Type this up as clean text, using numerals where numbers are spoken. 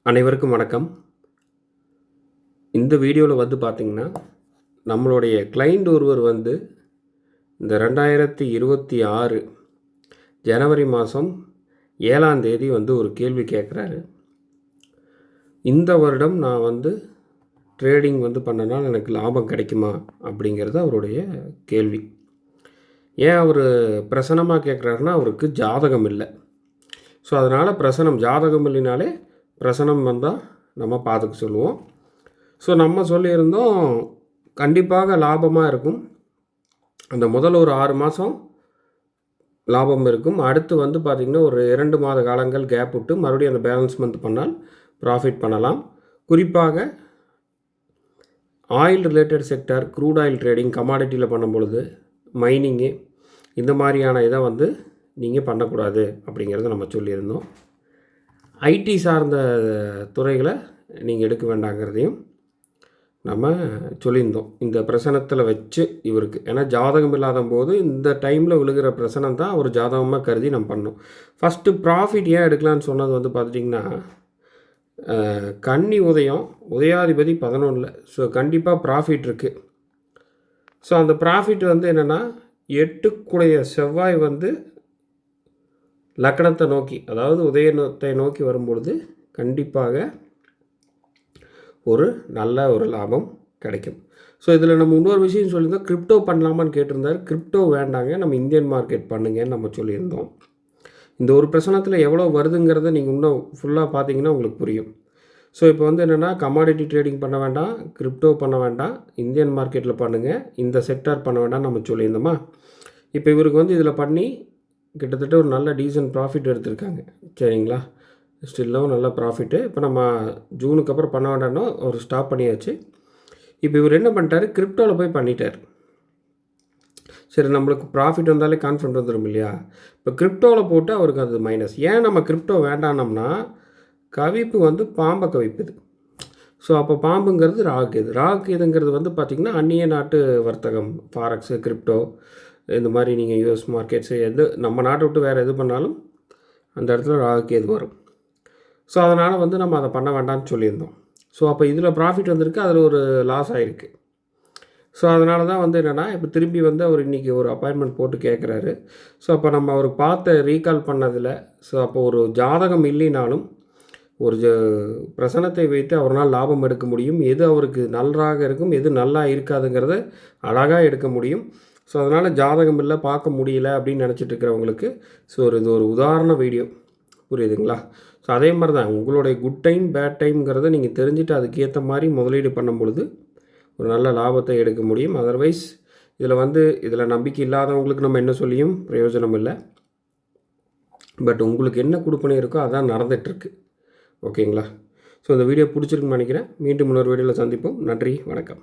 அனைவருக்கும் வணக்கம். இந்த வீடியோவில் வந்து பார்த்திங்கன்னா, நம்மளுடைய கிளையண்ட் ஒருவர் வந்து இந்த 2026 ஜனவரி மாதம் 7ஆம் தேதி வந்து ஒரு கேள்வி கேட்குறாரு. இந்த வருடம் நான் வந்து ட்ரேடிங் வந்து பண்ணனால் எனக்கு லாபம் கிடைக்குமா அப்படிங்கிறது அவருடைய கேள்வி. ஏன் அவர் பிரசனமாக கேட்குறாருன்னா, அவருக்கு ஜாதகம் இல்லை. ஸோ அதனால் ஜாதகம் இல்லைனாலே பிரசனம் வந்தால் நம்ம பார்த்துக்க சொல்லுவோம். ஸோ நம்ம சொல்லியிருந்தோம் கண்டிப்பாக லாபமாக இருக்கும். அந்த முதல் ஒரு 6 மாதம் லாபம் இருக்கும். அடுத்து வந்து பார்த்திங்கன்னா ஒரு 2 மாத காலங்கள் கேப் விட்டு மறுபடியும் அந்த பேலன்ஸ் மந்த் பண்ணால் ப்ராஃபிட் பண்ணலாம். குறிப்பாக oil related sector, crude oil trading, கமாடிட்டியில் பண்ணும் பொழுது மைனிங்கு இந்த மாதிரியான இதை வந்து நீங்கள் பண்ணக்கூடாது அப்படிங்கிறத நம்ம சொல்லியிருந்தோம். ஐடி சார்ந்த துறைகளை நீங்கள் எடுக்க வேண்டாங்கிறதையும் நம்ம சொல்லியிருந்தோம். இந்த பிரசனத்தில் வச்சு இவருக்கு ஏன்னா ஜாதகம் இல்லாத போது இந்த டைமில் விழுகிற பிரசனம் தான் ஒரு ஜாதகமாக கருதி நம்ம பண்ணோம். ஃபஸ்ட்டு ப்ராஃபிட் ஏன் எடுக்கலான்னு சொன்னது வந்து பார்த்திட்டிங்கன்னா, கன்னி உதயம், உதயாதிபதி 11. ஸோ கண்டிப்பாக ப்ராஃபிட் இருக்குது. ஸோ அந்த ப்ராஃபிட் வந்து என்னென்னா, 8க்குடைய செவ்வாய் வந்து லக்கணத்தை நோக்கி, அதாவது உதயத்தை நோக்கி வரும்பொழுது கண்டிப்பாக ஒரு நல்ல ஒரு லாபம் கிடைக்கும். ஸோ இதில் நம்ம இன்னொரு விஷயம் சொல்லியிருந்தோம், கிரிப்டோ பண்ணலாமான்னு கேட்டிருந்தார். கிரிப்டோ வேண்டாங்க, நம்ம இந்தியன் மார்க்கெட் பண்ணுங்கன்னு நம்ம சொல்லியிருந்தோம். இந்த ஒரு பிரச்சனத்தில் எவ்வளோ வருதுங்கிறத நீங்கள் இன்னும் ஃபுல்லாக பார்த்தீங்கன்னா உங்களுக்கு புரியும். ஸோ இப்போ வந்து என்னென்னா, கமாடிட்டி ட்ரேடிங் பண்ண வேண்டாம், கிரிப்டோ பண்ண வேண்டாம், இந்தியன் மார்க்கெட்டில் பண்ணுங்கள், இந்த செக்டார் பண்ண வேண்டாம் நம்ம சொல்லியிருந்தோமா. இப்போ இவருக்கு வந்து இதில் பண்ணி கிட்டத்தட்ட ஒரு நல்ல டீசன்ட் ப்ராஃபிட் எடுத்திருக்காங்க. சரிங்களா, ஸ்டில்லும் நல்ல ப்ராஃபிட்டு. இப்போ நம்ம ஜூனுக்கு அப்புறம் பண்ண வேண்டாம்னா ஒரு ஸ்டாப் பண்ணியாச்சு. இப்போ இவர் என்ன பண்ணிட்டாரு, கிரிப்டோவில் போய் பண்ணிட்டார். சரி, நம்மளுக்கு ப்ராஃபிட் வந்தாலே கான்ஃபிடன்ட் வந்துடும் இல்லையா. இப்போ கிரிப்டோவில் போட்டு அவருக்கு அது மைனஸ். ஏன் நம்ம கிரிப்டோ வேண்டானோம்னா, கவிப்பு வந்து பாம்பை கவிப்புது. ஸோ அப்போ பாம்புங்கிறது ராகுகேதுங்கிறது வந்து பார்த்திங்கன்னா அந்நிய நாட்டு வர்த்தகம், ஃபாரெக்ஸு, கிரிப்டோ இந்த மாதிரி நீங்கள் யூஎஸ் மார்க்கெட்ஸு எது நம்ம நாட்டை விட்டு வேறு எது பண்ணாலும் அந்த இடத்துல ராகுகேது வரும். ஸோ அதனால் வந்து நம்ம அதை பண்ண வேண்டாம்னு சொல்லியிருந்தோம். ஸோ அப்போ இதில் ப்ராஃபிட் வந்திருக்கு, அதில் ஒரு லாஸ் ஆகிருக்கு. ஸோ அதனால தான் வந்து என்னென்னா, இப்போ திரும்பி வந்து அவர் இன்றைக்கி ஒரு அப்பாயின்மெண்ட் போட்டு கேட்குறாரு. ஸோ அப்போ நம்ம அவருக்கு பார்த்து ரீகால் பண்ணதில், ஸோ அப்போ ஒரு ஜாதகம் இல்லைனாலும் ஒரு பிரசனத்தை வைத்து அவரால் லாபம் எடுக்க முடியும். எது அவருக்கு நன்றாக இருக்கும், எது நல்லா இருக்காதுங்கிறத அழகாக எடுக்க முடியும். ஸோ அதனால் ஜாதகம் இல்லை, பார்க்க முடியல அப்படின்னு நினச்சிட்டு இருக்கிறவங்களுக்கு ஸோ இது ஒரு உதாரண வீடியோ, புரியுதுங்களா. ஸோ அதே மாதிரி தான் உங்களுடைய குட் டைம், பேட் டைம்ங்கிறத நீங்கள் தெரிஞ்சுட்டு அதுக்கேற்ற மாதிரி முதலீடு பண்ணும் பொழுது ஒரு நல்ல லாபத்தை எடுக்க முடியும். அதர்வைஸ் இதில் நம்பிக்கை இல்லாதவங்களுக்கு நம்ம என்ன சொல்லியும் பிரயோஜனம் இல்லை. பட் உங்களுக்கு என்ன கொடுப்பனை இருக்கோ அதான் நடந்துகிட்ருக்கு. ஓகேங்களா. ஸோ இந்த வீடியோ பிடிச்சிருக்குன்னு நினைக்கிறேன். மீண்டும் இன்னொரு வீடியோவில் சந்திப்போம். நன்றி, வணக்கம்.